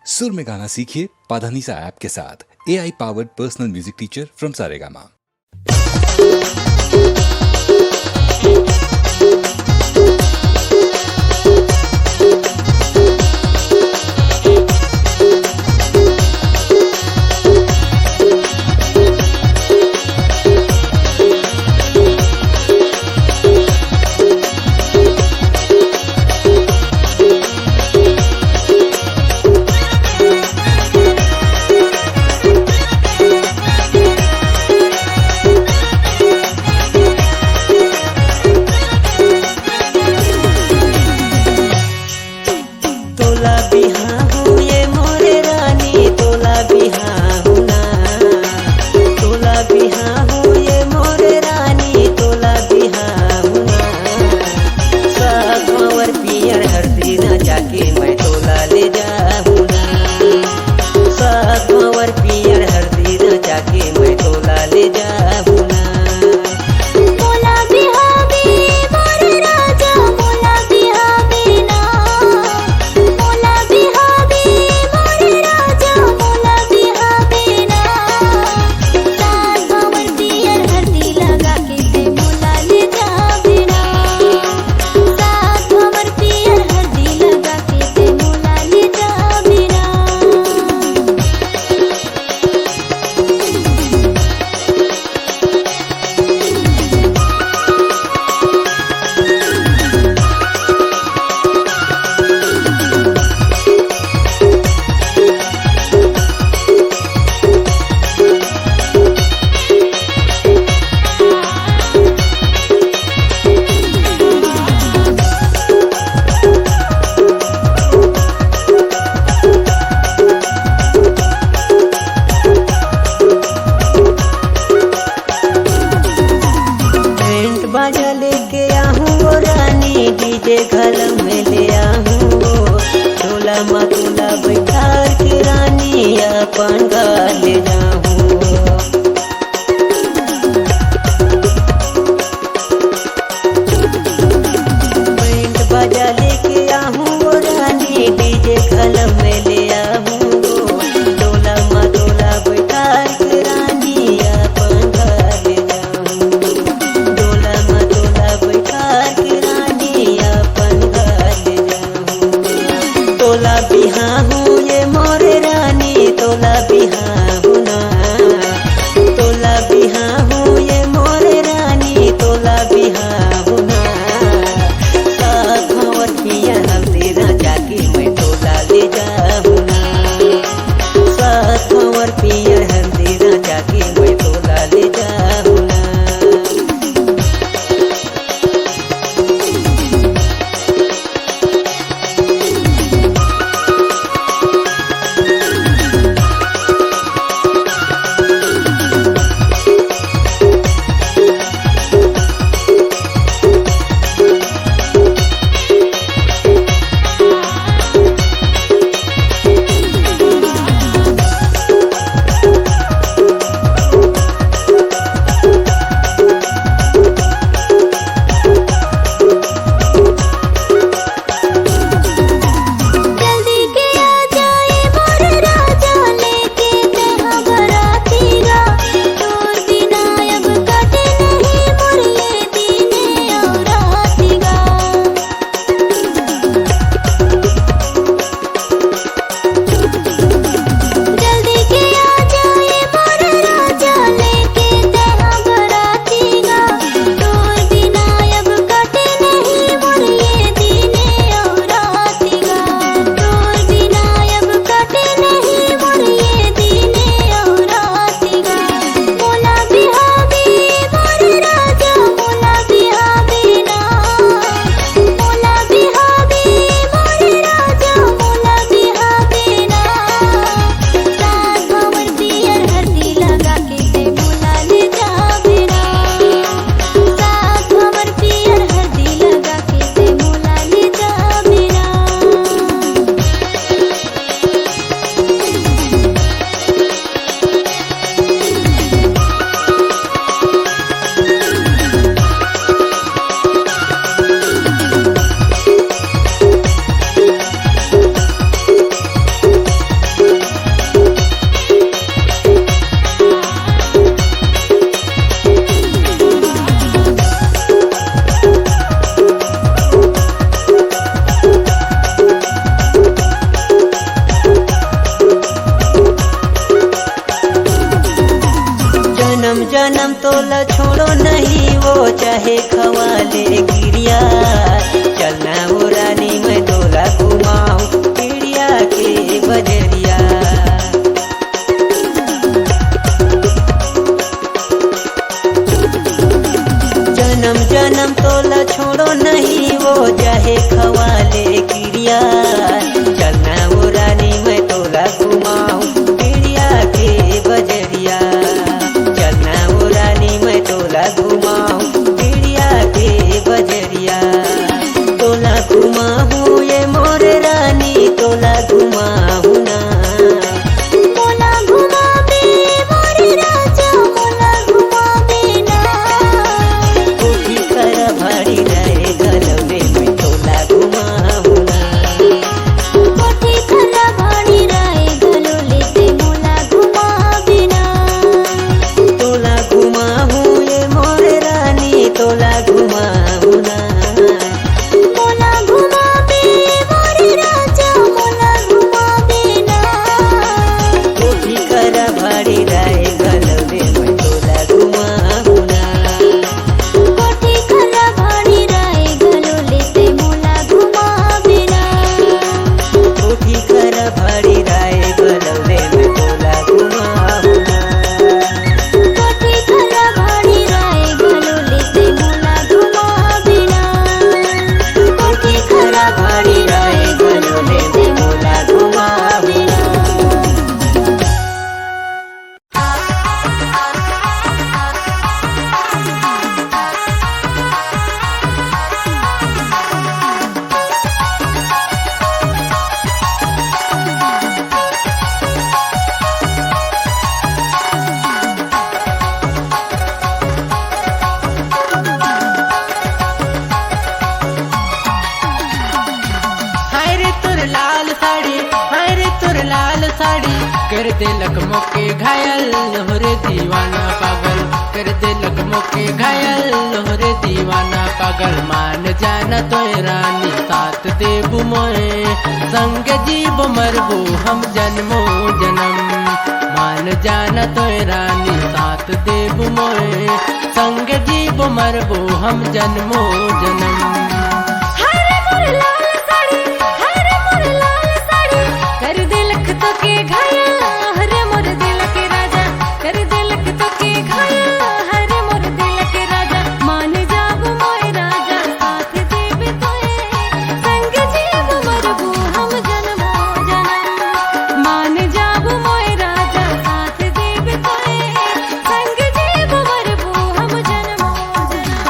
सुर में गाना सीखिए पाधानीसा ऐप के साथ। AI powered personal music teacher from Saregama. बाजा लेके आहूँ रानी, डीजे घर में ले आहूँ। टोला मतोला बैठा के रानी अपन घर ले जाऊँ। बैंड बाजा लेके आहूँ रानी, डीजे घर में ले आहूँ। टोला मतोला बैठा के रानी अपन घर ले जाऊँ। टोला मतोला बैठा के रानी अपन घर ले जाऊँ। तोला बिहाहू ये मोरे रानी, तोला बिहाहू ना। चाहे खवाले गिरिया, चलना हो रानी मैं तोला घुमाऊं चिड़िया के बजरिया। जन्म जन्म तोला छोड़ो नहीं वो चाहे खवाले गिरिया, चलना हो रानी मैं तोला घुमाऊं चिड़िया के बजरिया। चलना हो रानी मैं तोला घुमाऊं चिड़िया के बजरिया। तोला घुमाऊं ये मोर रानी तोला घुमाऊं ना। मोला घुमाबे मोर राजा मोला घुमाबे ना। कोठी कर भाड़ी रहे गलवे में तोला घुमाऊं ना। कोठी खरा भाड़ी राय गलो लेते मोला घुमाबे ना। तोला घुमाऊं ये मोर रानी तोला घुमाऊं ना। मोला घुमाबे मोर राजा मोला घुमाबे ना। कोठी कर भाड़ी रहे गलवे में तोला घुमाऊं ना। कोठी खरा भाड़ी राय गलो लेते मोला घुमाबे ना। कोठी कर भाड़ी रहे गलवे में तोला घुमाऊं ना। कोठी खरा भाड़ी राय गलो लेते मोला घुमाबे ना। कोठी कर भाड़ी रहे गलवे में तोला घुमाऊं ना। हाय रे तोर लाल साड़ी, हाय रे तोर लाल साड़ी, कर दे लकमों के घायल होरे दीवाना पागल, कर दे लकमों के घायल होरे दीवाना पागल। मान जाना तो रानी साथ देबू मोए, संग जीव मरबू हम जन्मो जन्म। मान जाना तो रानी साथ देबू मोए, संग जीव मरबू हम जन्मो जन्म। हरे मोर लाल साड़ी, हरे मोर लाल साड़ी, कर दे लख तो के घायल, हरे मोर दिल के राजा, कर दे लख तो के घायल, हरे मोर दिल के राजा। मान जाबू मोय राजा साथ देबे तोए, संग जीव मरबू हम जन्मो जन्म। मान जाबू मोय राजा साथ देबे तोए, संग जीव मरबू हम जन्मो जन्म।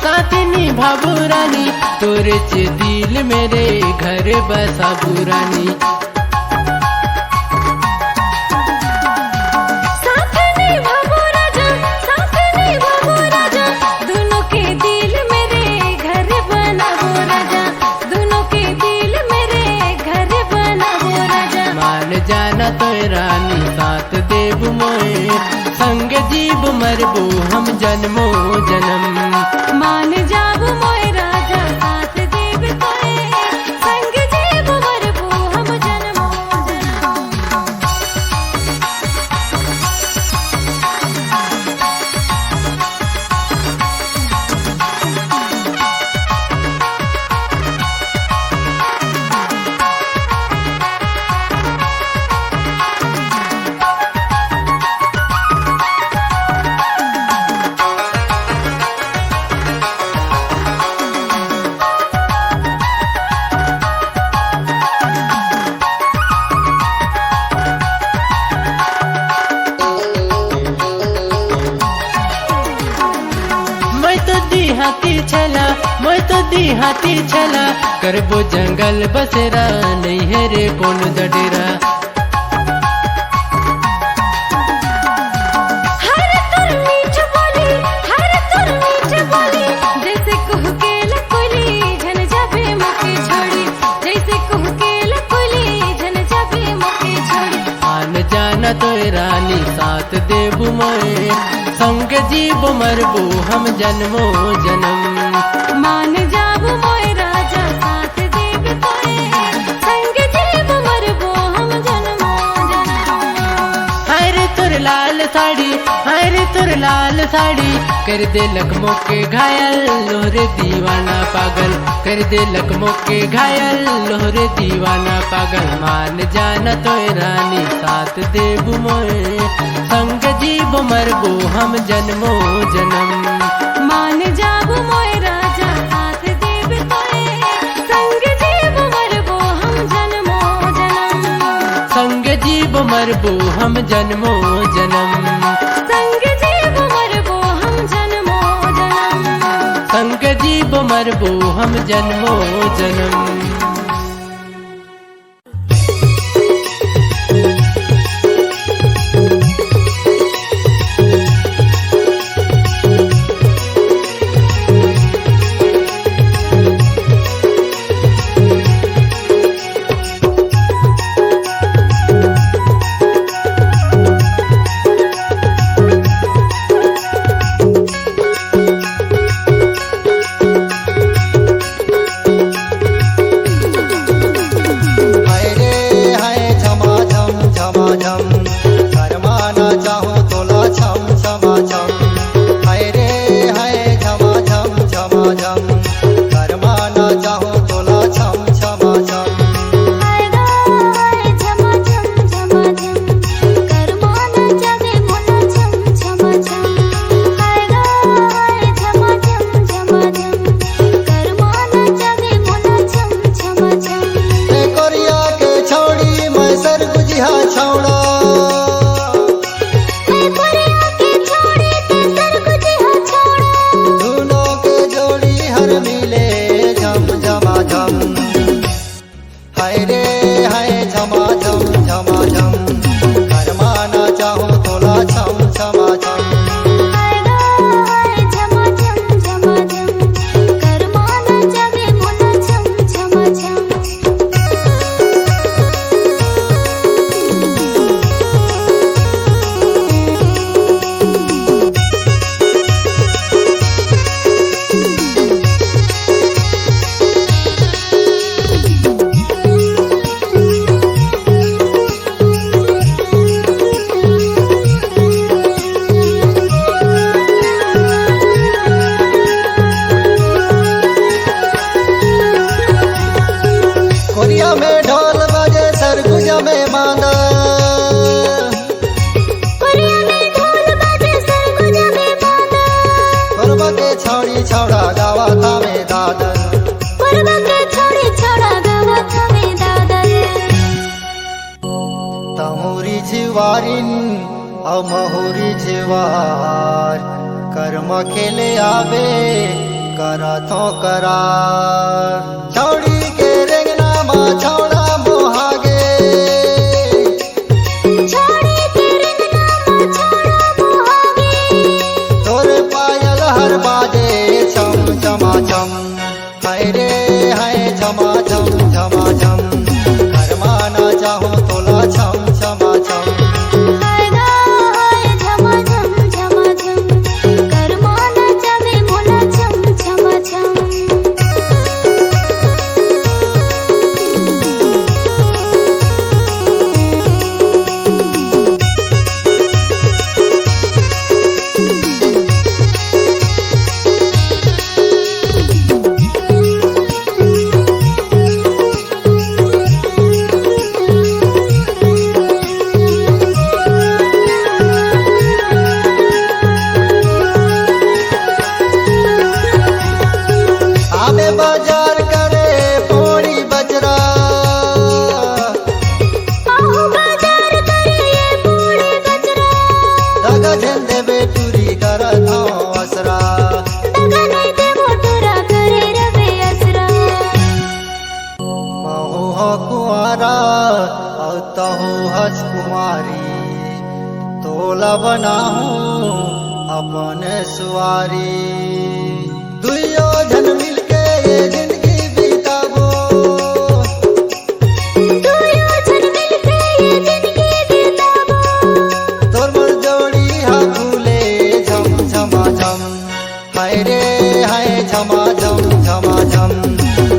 सातिनी भाबू रानी, तोरे चे दिल मेरे घर बसा बुरानी। साथ निभाबो राजा, साथ निभाबो राजा, दोनों के दिल मेरे घर बनाबो राजा, दोनों के दिल मेरे घर बनाबो राजा। मान जाना तो रानी साथ देबू मोए, संग जीव मरबू हम जन्मो जन्म। मान जाबो मोय राजा साथ देब तोए, संग जीव मरबू हम जन्मो जन्म। देहाती छला मैं तो देहाती छला करबो जंगल बसेरा नहीं है रे कौन जडेरा हर तुर मीठ बोली हर तुर मीठ बोली जैसे कुह के लकुली झन जाबे मुके छोड़ी जैसे कुह के लकुली झन जाबे मुके छोड़ी आन जाना तो रानी साथ देबू मैं संग जीव मरबू हम जन्मो जन्म मान जाबू मोय राजा साथ देब तोए संग जीव मरबो हम जन्मो जन्म हर तुर लाल साड़ी हर तुर लाल साड़ी कर दे लकमों के घायल लोहरे दीवाना पागल कर दे लकमों के घायल लोहरे दीवाना पागल मान जाना तो रानी साथ देबू मोए संग जीव मरबो हम जन्मो जन्म मान जाबू मोय राजा साथ देब तोए संग जीव मरबो हम जन्मो जन्म संग जीव मरबो हम जन्मो जन्म संग जीव मरबो हम जन्मो जन्म संग जीव मरबो हम जन्मो जन्म महुरी जीवार कर्म खेले आवे करा तो करार छौड़ी के रेंगना मा छौड़ा मोहागे छोड़ी के रंगना मा छोड़ा मोहागे तोरे पायल हर बाजे छम छमा छम हाय रे हाय छमा छम छमा छम कर्मा ना चाहो तोला छम छमा छम बनाऊं अपने सुवारी। दुइयो जन मिलके ये जिंदगी बिताबो, दुइयो जन मिलके ये जिंदगी बिताबो। तोर मोर जोड़ी हा फूले झम झमा झम, हाय रे हाय झमा झम झमा झम।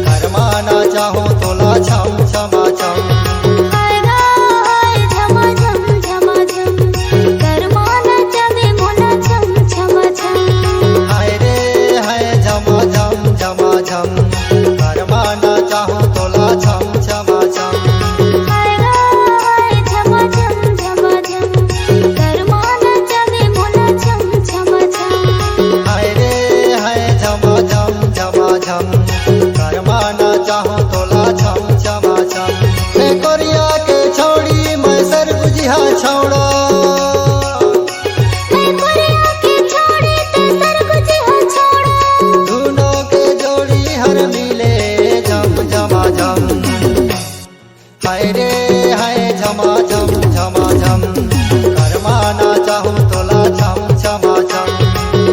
कर्मा ना चाहो तोला छम छमा छम, हाय गा हाय झमा झम झमा झम। कर्मा न जावे मोला छम छमा छम। हाय रे हाय झमा झम झमा झम। कर्मा ना चाहो तोला छम छमा छम, हाय गा हाय झमा झम झमा झम। कर्मा न जावे मोला छम छमा छम। हाय रे हाय झमा झम झमा झम। कर्मा ना चाहो तोला छम छमा छम। हे कोरिया के छौड़ी मैं सर बुझिया छौड़ा, मैं कोरिया के छोड़ी ते सर कुछ हो छोड़ा। दोनों के जोड़ी हर मिले झम झमा झम। हाय रे हाय झमा झम झमा झम। कर्मा ना चाहो तोला छम छमा छम,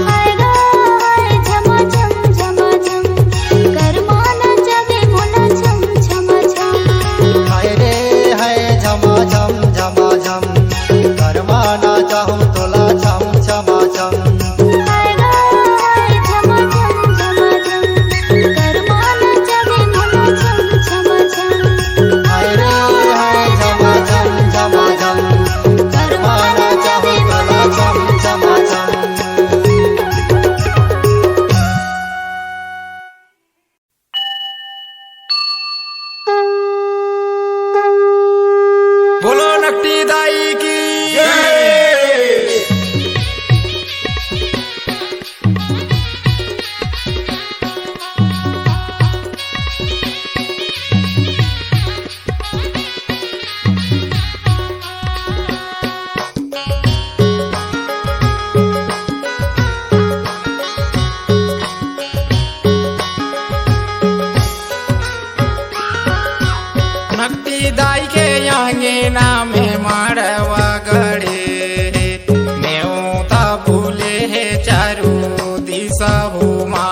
हाय गा हाय झमा झम झमा झम। कर्मा न जावे मोला छम छमा छम। हाय रे हाय झमा झम झमा झम। कर्मा ना चाहो तोला छम छमा छम, हाय गा हाय झमा झम झमा झम। कर्मा न जावे मोला छम छमा छम। हाय रे हाय झमा झम झमा झम। कर्मा ना चाहो तोला छम छमा छम। बोलो नकटी दाई की नकटी दाई के यांगे नामे मारवा गड़े नेवता भूले है चारू दिशा भूमा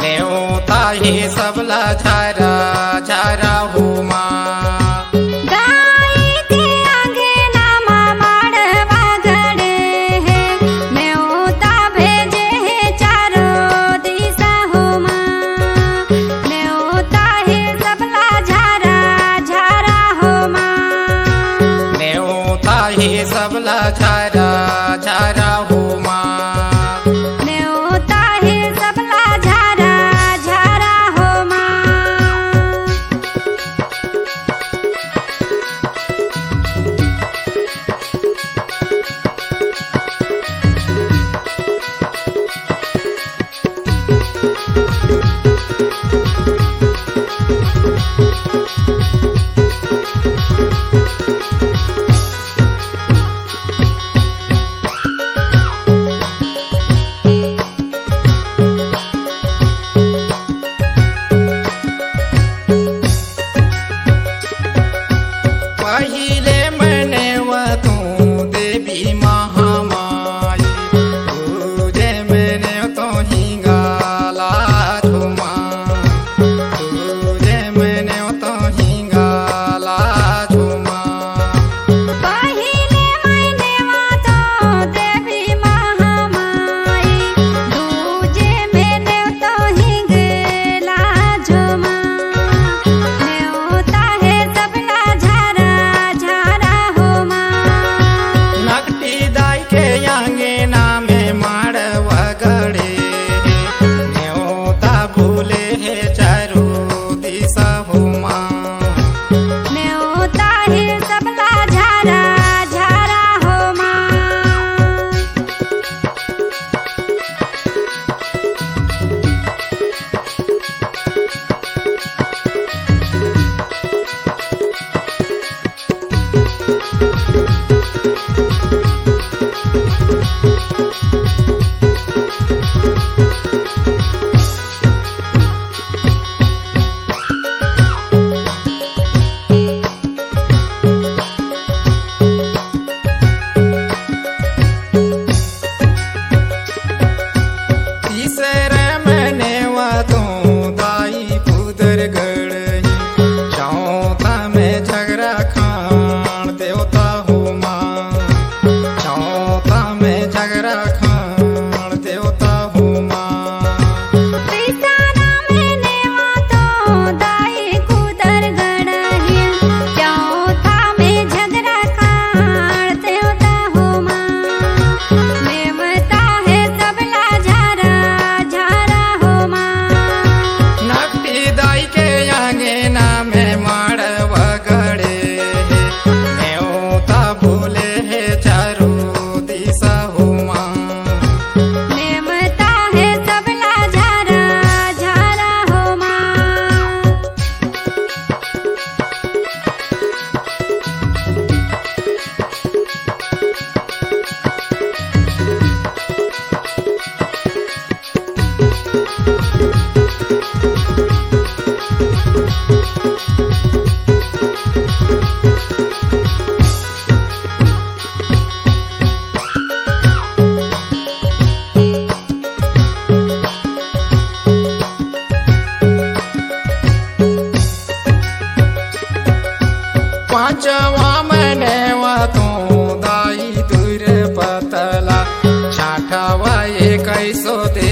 नेवता ही सबला झारा झारा भूमा गाय के आगे नामा माड़वा गड़े है। नेवता भेजे है चारो दिशा हो माँ। नेवता है सबला झारा झारा हो माँ। नेवता ही सबला झारा झारा भूमा नेवता है सबला झारा झारा हो माँ।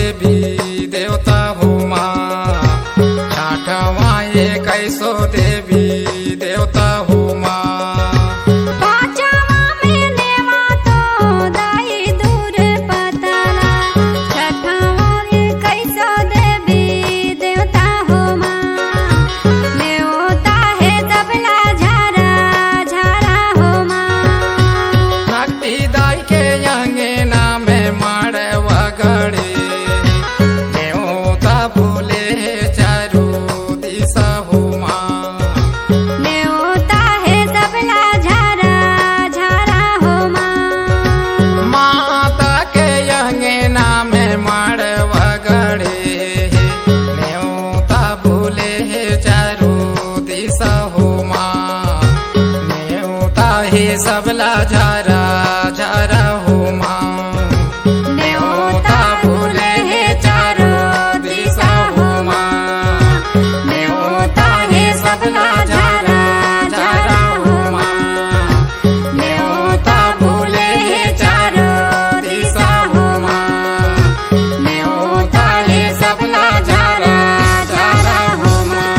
देवी देवता हो माँ, ठाठवा ये कैसो देवी देवता हो माँ। पाँचवा में नेवा तो दाई दूर पताला, छठवा ये कैसो देवी देवता हो माँ। नेवता है तबला झारा झारा हो माँ। भक्ति दाई के अंगना में मारे वगड़े, नेवता बोले चारू दिशा हो माँ। नेवता है तबला झारा झारा हो माँ। माता के अंगना में मारे वगड़े, नेवता बोले चारू दिशा हो माँ। नेवता है सबला झारा झारा हो माँ। नेवता बोले है चारो दिशा हो माँ। नेवता है सबला झारा झारा हो माँ। नेवता बोले है चारो दिशा हो माँ। नेवता है सबला झारा झारा हो माँ।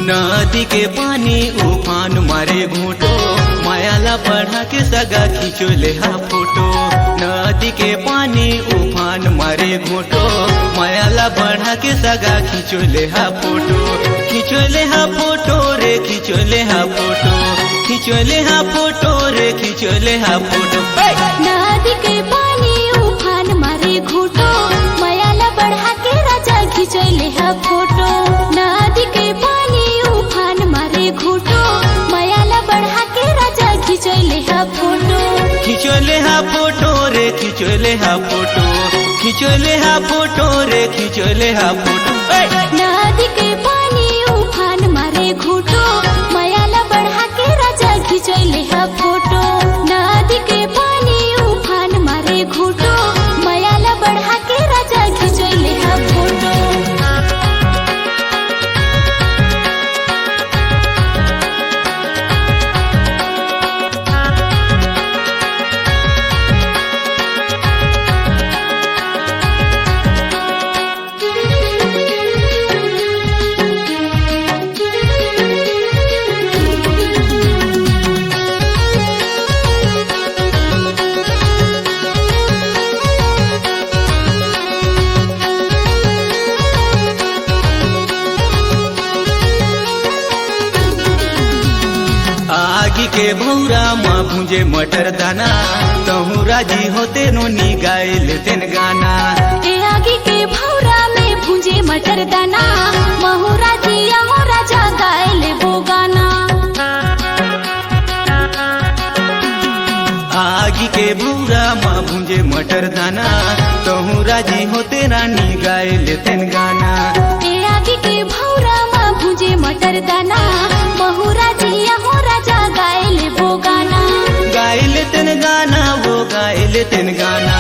नदी के पानी उफान मारे घूटो, मायाला बढ़ा के सगा खींचो ले हा फोटो। नदी के पानी उफान मारे घूटो, मायाला बढ़ा के सगा खींचो ले हा फोटो। खींचो ले हा फोटो रे खींचो ले हा फोटो, खींचो ले हा फोटो रे खींचो ले हा फोटो। नदी के पानी उफान मारे घूटो, मायाला बढ़ा के राजा खिंचोले हा फोटो। नदी के पानी उफान मारे घूटो, मायाला बढ़ा के राजा खिंचोले हा फोटो। खींचो ले हा फोटो रे खींचो ले हा फोटो, खींचो ले हा फोटो रे खींचो ले हा फोटो। नदी के पानी उफान मारे घूटो, मायाला बढ़ा के राजा खिंचोले हा फोटो। नदी के पानी उफान मारे घूटो, मायाला बढ़ा के राजा खिंचोले हा फोटो। आगी के भौरा माँ भूंजे मटर दाना, तहु राजी होते नो गाय लेते न गाना। ए आगे के भौरा में भूंजे मटर दाना, महुरा जिया हो राजा गाय ले वो गाना। आगी के भौरा माँ भूंजे मटर दाना, तहु राजी होते रानी गाय लेते न गाना। ए आगे के भौरा में भूंजे मटर दाना, महुरा जिया हो राजा गाय ले वो गाना। गाय लेते न गाना वो गाय लेते न गाना,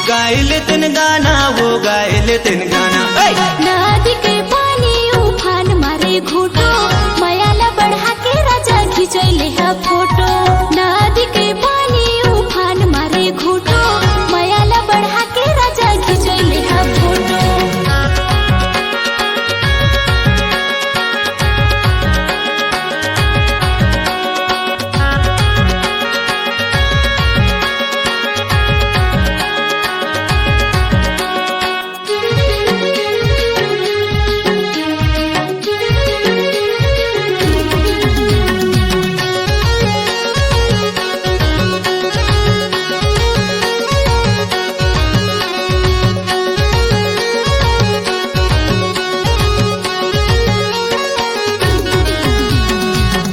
गाय लेते न गाना वो गाय लेते न गाना। नदी के पानी उफान मारे घूटो, मायाला बढ़ा के राजा खिंचोले हा फोटो। नदी के पानी उफान मारे घूटो, मायाला बढ़ा के राजा खिंचोले हा फोटो।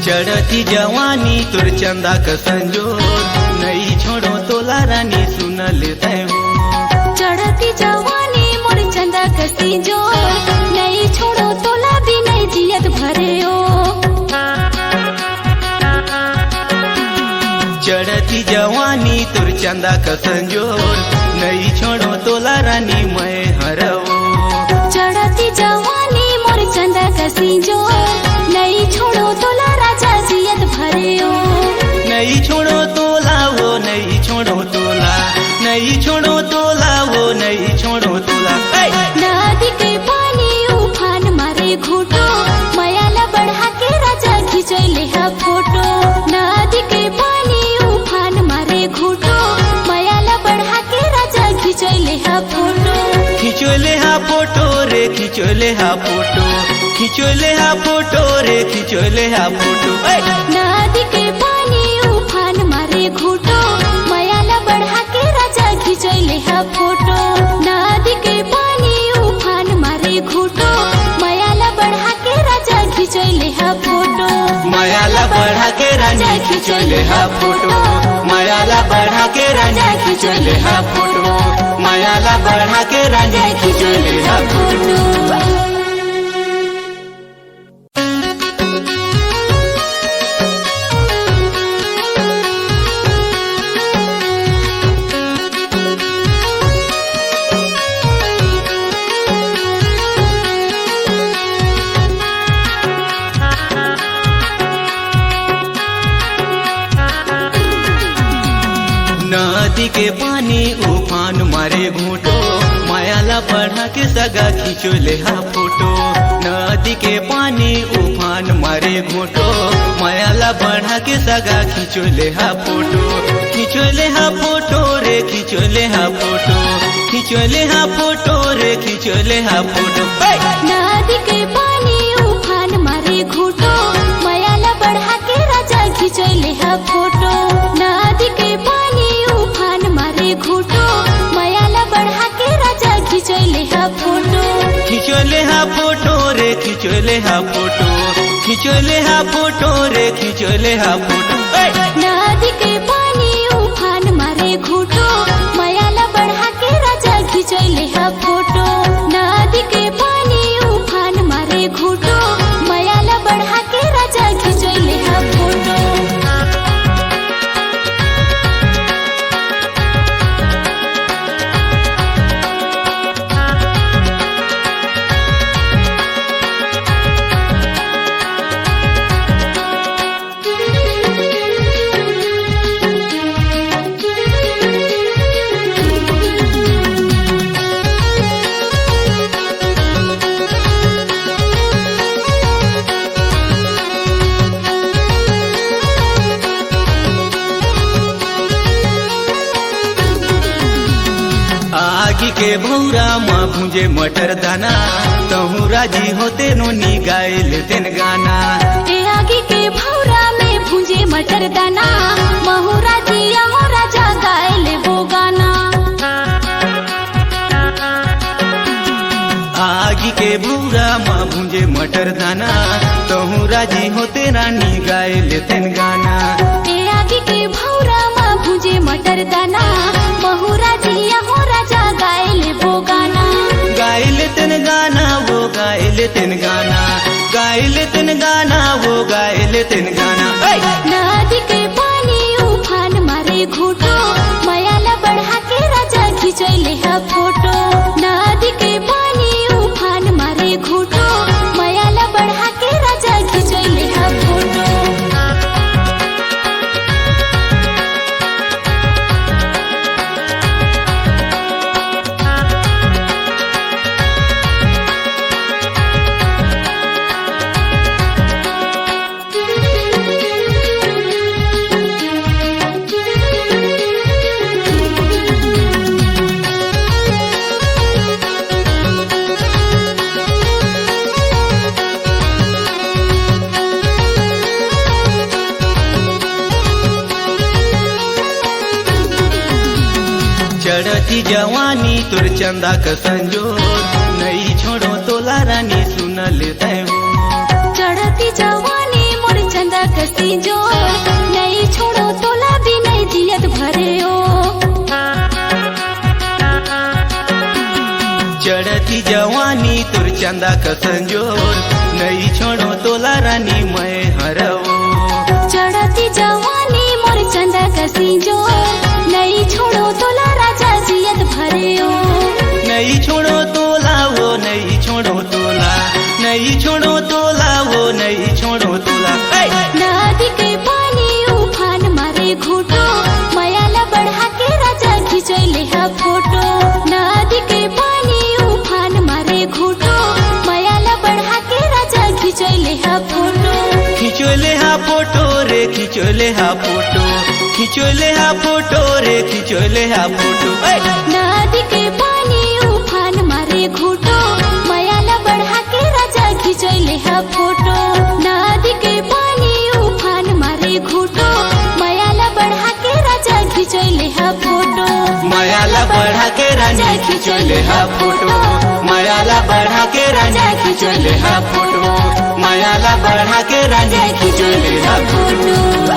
चढ़ती जवानी तुर चंदा का संजोर, नहीं छोड़ो तोला रानी सुन लेते हो। चढ़ती जवानी मोर चंदा कसी जोर, नहीं छोड़ो तोला भी नहीं जियत भरे हो। चढ़ती जवानी तुर चंदा का संजोर नहीं छोड़ो तोला रानी मैं हरओ चढ़ती जवानी मोर चंदा का सिंजोर नहीं छोड़ो तोला राजा जियत भरियो नहीं छोड़ो तोला वो नहीं छोड़ो तोला नहीं छोड़ो तोला वो नहीं छोड़ो तोला नदी के पानी उफान मारे घूटो मायाला बढ़ा के राजा खिंचोले हा फोटो नदी के पानी उफान मारे घूटो मायाला बढ़ा के राजा खिंचोले हा फोटो खिंचोले हा फोटो रे खिंचोले हा फोटो खिंचोले हा फोटो रे खिंचोले हा फोटो नदी के पानी उफान मारे घूटो मायाला बढ़ा के राजा खिंचोले हा फोटो नदी के पानी उफान मारे घूटो मायाला बढ़ा के राजा खिंचोले हा फोटो मायाला बढ़ा के राजा खिंचोले हा फोटो मायाला बढ़ा के राजा खिंचोले हा फोटो मायाला बढ़ा के राजा खिंचोले हा फोटो नदी के पानी उफान मारे घूटो मायाला बढ़ा के सगा खिंचोले हा फोटो नदी के पानी उफान मारे घूटो मायाला बढ़ा के सगा खिंचोले हा फोटो खिंचोले हा फोटो रे खिंचोले हा फोटो खिंचोले हा फोटो रे खिंचोले हा फोटो नदी के पानी उफान मारे घूटो मायाला बढ़ा के राजा खिंचोले हा फोटो नदी के पानी उफान मारे घूटो मायाला बढ़ा के राजा खिंचोले हा फोटो खिंचोले हा फोटो रे खिंचोले हा फोटो खिंचोले हा फोटो रे खिंचोले हा फोटो नदी के पानी उफान मारे घूटो मायाला बढ़ा के राजा खिंचोले हा फोटो नदी के पानी उफान मारे घूटो मायाला बढ़ा के राजा खिंचोले हा फोटो आगी के भौरा माँ भूंजे मटर दाना तहु राजी होते नोनी गाय लेते गाना ए आगे के भौरा में भूंजे मटर दाना महुरा दिया हो राजा गाय ले वो गाना आगी के भौरा माँ भूंजे मटर दाना तहु राजी होते रानी गाय लेते गाना ए आगे के भौरा में भूंजे मटर दाना महुरा दिया हो राजा गाय ले वो गाना गाय लेते गाना वो गाय लेते गाना गाय लेते गाना वो गाय लेते गाना नदी के पानी उफान मारे घूटो मायाला बढ़ा के राजा खिंचोले हा फोटो नदी के पानी उफान मारे घूटो मायाला बढ़ा के राजा खिंचोले हा फोटो चढ़ती जवानी तुर चंदा का संजोर नहीं छोड़ो तोला रानी सुन लेते हो चढ़ती जवानी मोर चंदा कसी जो नहीं छोड़ो तोला भी नहीं जियत भरे हो चढ़ती जवानी तुर चंदा का संजोर नहीं छोड़ो तोला रानी मैं हरओ चढ़ती जवानी मोर चंदा कसी खिचोले हा फोटो, खिचोले हा फोटो रे खिचोले हा फोटो। नदी के पानी उफान मारे घूटो, मायाला बढ़ा के राजा खिचोले हा फोटो। नदी के पानी उफान मारे घूटो, मायाला बढ़ा के राजा खिचोले हा फोटो। मायाला बढ़ा के राजा खिचोले हा फोटो, मायाला बढ़ा के राजा खिचोले हा फोटो, मायाला बढ़ा के राजा खिचोले हा फोटो।